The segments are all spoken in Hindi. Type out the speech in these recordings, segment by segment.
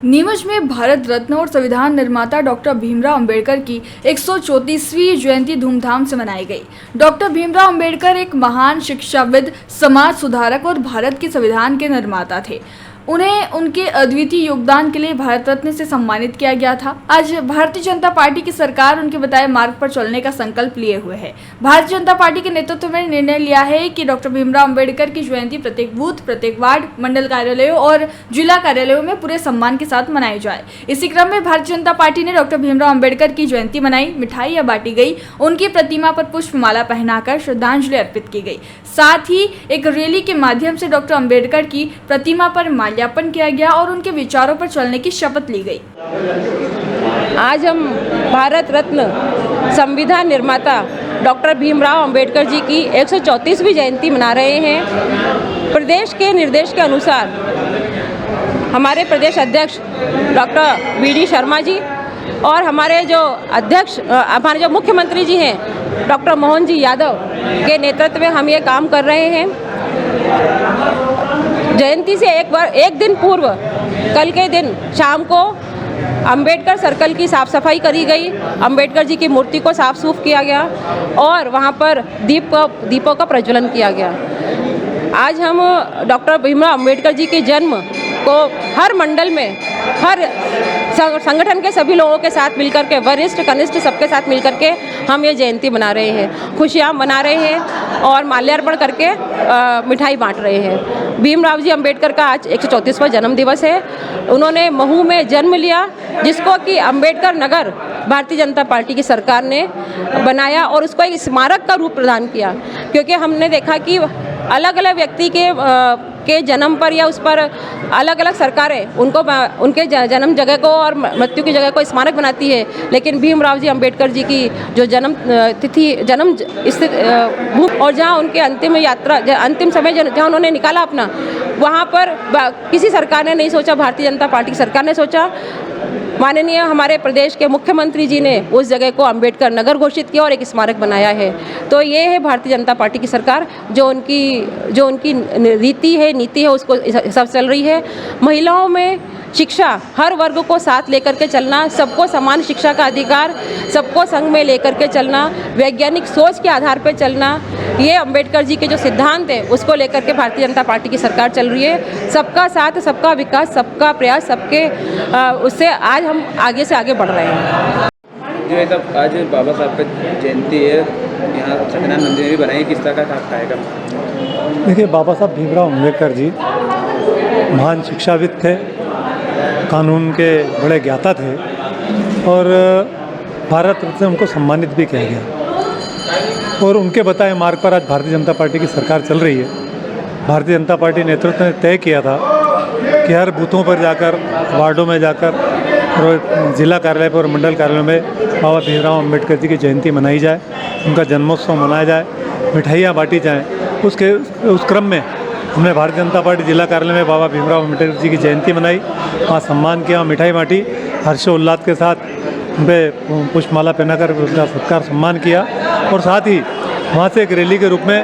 नीमच में भारत रत्न और संविधान निर्माता डॉक्टर भीमराव अंबेडकर की 134वीं जयंती धूमधाम से मनाई गई। डॉक्टर भीमराव अंबेडकर एक महान शिक्षाविद, समाज सुधारक और भारत के संविधान के निर्माता थे। उन्हें उनके अद्वितीय योगदान के लिए भारत रत्न से सम्मानित किया गया था। आज भारतीय जनता पार्टी की सरकार उनके बताए मार्ग पर चलने का संकल्प लिए हुए है। भारतीय जनता पार्टी के नेतृत्व में निर्णय लिया है कि डॉक्टर भीमराव अंबेडकर की जयंती प्रत्येक बूथ, प्रत्येक वार्ड, मंडल कार्यालयों और जिला कार्यालयों में पूरे सम्मान के साथ मनाई जाए। इसी क्रम में भारतीय जनता पार्टी ने डॉक्टर भीमराव अंबेडकर की जयंती मनाई, मिठाइयां बांटी गई, उनकी प्रतिमा पर पुष्पमाला पहनाकर श्रद्धांजलि अर्पित की गई। साथ ही एक रैली के माध्यम से डॉक्टर अंबेडकर की प्रतिमा पर माल्यार्पण किया गया और उनके विचारों पर चलने की शपथ ली गई। आज हम भारत रत्न संविधान निर्माता डॉक्टर भीमराव अंबेडकर जी की 134वीं जयंती मना रहे हैं। प्रदेश के निर्देश के अनुसार हमारे प्रदेश अध्यक्ष doctor V D Sharma ji और हमारे जो मुख्यमंत्री जी हैं डॉक्टर मोहन जी यादव के नेतृत्व में हम ये काम कर रहे हैं। जयंती से एक दिन पूर्व कल के दिन शाम को अंबेडकर सर्कल की साफ़ सफाई करी गई, अंबेडकर जी की मूर्ति को साफ सूफ किया गया और वहाँ पर दीपों का प्रज्वलन किया गया। आज हम डॉक्टर भीमराव अंबेडकर जी के जन्म को हर मंडल में, हर संगठन के सभी लोगों के साथ मिलकर के, वरिष्ठ कनिष्ठ सबके साथ मिलकर के हम ये जयंती मना रहे हैं, खुशियाँ मना रहे हैं और माल्यार्पण करके मिठाई बांट रहे हैं। भीमराव जी अंबेडकर का आज 134वां जन्म दिवस है। उन्होंने महू में जन्म लिया, जिसको कि अंबेडकर नगर भारतीय जनता पार्टी की सरकार ने बनाया और उसको एक स्मारक का रूप प्रदान किया, क्योंकि हमने देखा कि अलग अलग व्यक्ति के जन्म पर या उस पर अलग अलग सरकारें उनके जन्म जगह को और मृत्यु की जगह को स्मारक बनाती है, लेकिन भीमराव जी अंबेडकर जी की जो जन्म स्थित भूमि और जहाँ उनके अंतिम समय जहाँ उन्होंने निकाला अपना, वहाँ पर किसी सरकार ने नहीं सोचा, भारतीय जनता पार्टी की सरकार ने सोचा। माननीय हमारे प्रदेश के मुख्यमंत्री जी ने उस जगह को अंबेडकर नगर घोषित किया और एक स्मारक बनाया है। तो ये है भारतीय जनता पार्टी की सरकार, जो उनकी रीति है, नीति है, उसको सब चल रही है। महिलाओं में शिक्षा, हर वर्ग को साथ लेकर के चलना, सबको समान शिक्षा का अधिकार, सबको संग में लेकर के चलना, वैज्ञानिक सोच के आधार पर चलना, ये अंबेडकर जी के जो सिद्धांत है उसको लेकर के भारतीय जनता पार्टी की सरकार चल रही है। सबका साथ, सबका विकास, सबका प्रयास, सबके उससे आज हम आगे से आगे बढ़ रहे हैं। जो है तब आज बाबा साहब की जयंती है, यहाँ सत्यनारायण मंदिर में भी बनाई, किस तरह का कार्यक्रम? देखिए, बाबा साहब भीमराव अम्बेडकर जी महान शिक्षाविद थे, कानून के बड़े ज्ञाता थे और भारत रत्न से उनको सम्मानित भी किया गया और उनके बताए मार्ग पर आज भारतीय जनता पार्टी की सरकार चल रही है। भारतीय जनता पार्टी नेतृत्व ने तय किया था कि हर बूथों पर जाकर, वार्डों में जाकर और जिला कार्यालय पर और मंडल कार्यालय में बाबा भीमराव अम्बेडकर जी की जयंती मनाई जाए, उनका जन्मोत्सव मनाया जाए, मिठाइयाँ बांटी जाएँ। उस क्रम में हमने भारतीय जनता पार्टी जिला कार्यालय में बाबा भीमराव अम्बेडकर जी की जयंती मनाई, वहाँ सम्मान किया, मिठाई बांटी, हर्षोल्लास के साथ उन पर पुष्पमाला पहनाकर उनका सत्कार सम्मान किया और साथ ही वहाँ से एक रैली के रूप में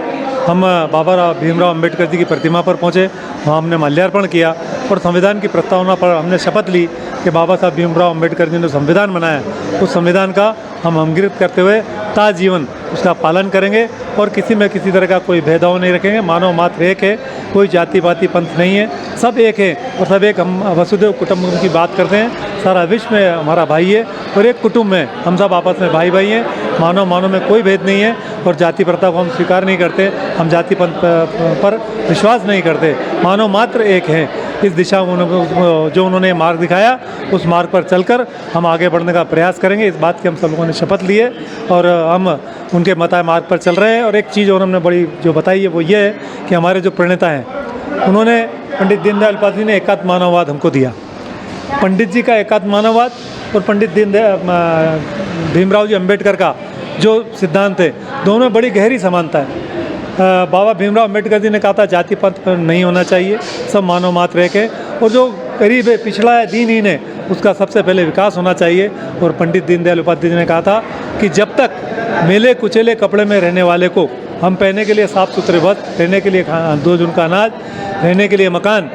हम बाबा भीमराव अम्बेडकर जी की प्रतिमा पर पहुँचे, वहाँ हमने माल्यार्पण किया और संविधान की प्रस्तावना पर हमने शपथ ली कि बाबा साहब भीमराव अम्बेडकर जी ने संविधान बनाया, उस संविधान का हम अंगीकृत करते हुए ताजीवन उसका पालन करेंगे और किसी में किसी तरह का कोई भेदभाव नहीं रखेंगे। मानव मात्र एक है, कोई जाति पाति पंथ नहीं है, सब एक है और सब एक। हम वसुदेव कुटुंबकम की बात करते हैं, सारा विश्व में हमारा भाई है और एक कुटुंब में हम सब आपस में भाई भाई हैं। मानव में कोई भेद नहीं है और जाति प्रथा को हम स्वीकार नहीं करते, हम जाति पंथ पर विश्वास नहीं करते, मानव मात्र एक है। इस दिशा में जो उन्होंने मार्ग दिखाया, उस मार्ग पर चलकर हम आगे बढ़ने का प्रयास करेंगे। इस बात की हम सब लोगों ने शपथ ली है और हम उनके बताए मार्ग पर चल रहे हैं। और एक चीज़ और हमने बड़ी जो बताई है वो ये है कि हमारे जो प्रणेता हैं, उन्होंने पंडित दीनदयाल उपाध्याय ने एकात्म मानववाद हमको दिया। पंडित जी का एकात्म मानववाद और पंडित भीमराव जी अम्बेडकर का जो सिद्धांत है, दोनों में बड़ी गहरी समानता है। बाबा भीमराव अम्बेडकर जी ने कहा था जाति पंथ पर नहीं होना चाहिए, सब मानव मात्र एक है और जो गरीब है, पिछड़ा है, दीनहीन है, उसका सबसे पहले विकास होना चाहिए। और पंडित दीनदयाल उपाध्याय जी ने कहा था कि जब तक मेले कुचेले कपड़े में रहने वाले को हम पहनने के लिए साफ़ सुथरे वस्त्र, रहने के लिए 2 जून का अनाज, रहने के लिए मकान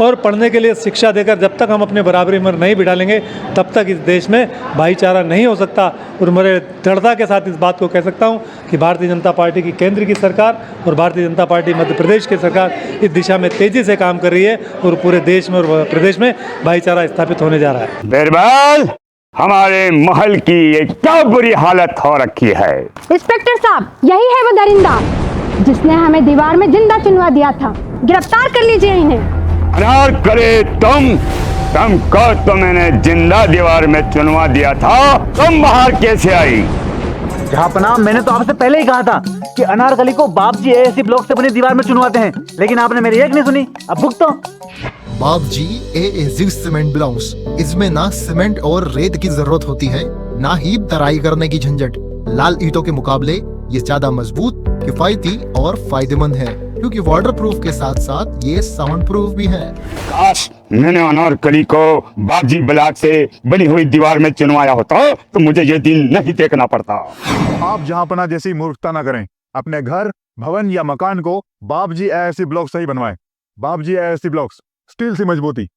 और पढ़ने के लिए शिक्षा देकर जब तक हम अपने बराबरी में नहीं बिठालेंगे तब तक इस देश में भाईचारा नहीं हो सकता। और मैं दृढ़ता के साथ इस बात को कह सकता हूं कि भारतीय जनता पार्टी की केंद्र की सरकार और भारतीय जनता पार्टी मध्य प्रदेश की सरकार इस दिशा में तेज़ी से काम कर रही है और पूरे देश में और प्रदेश में भाईचारा स्थापित होने जा रहा है। बीरबल, हमारे महल की ये क्या बुरी हालत हो रखी है। इंस्पेक्टर साहब, यही है वो दरिंदा जिसने हमें दीवार में जिंदा चुनवा दिया था। गिरफ्तार कर लीजिए इन्हें। अनार करे तुमको तो मैंने जिंदा दीवार में चुनवा दिया था, तुम बाहर कैसे आई? जहापनाह, मैंने तो आपसे पहले ही कहा था कि अनारकली को बाप जी ऐसी ब्लॉक से बनी दीवार में चुनवाते हैं, लेकिन आपने मेरी एक नहीं सुनी। अब भुगतो। बाप जी एएजी सीमेंट ब्लॉक्स, इसमें ना सीमेंट और रेत की जरूरत होती है, ना ही तराई करने की झंझट। लाल ईंटों के मुकाबले ये ज्यादा मजबूत, किफायती और फायदेमंद है, क्योंकि वाटर प्रूफ के साथ साथ ये साउंड प्रूफ भी है। काश मैंने अनारकली को बाजी ब्लॉक से बनी हुई दीवार में चुनवाया होता तो मुझे ये दिन नहीं देखना पड़ता। आप जहांपना जैसी मूर्खता न करें। अपने घर, भवन या मकान को बाप जी ऐसी ब्लॉक से ही बनवाएं। बाप जी ऐसी ब्लॉक्स, स्टील से मजबूती,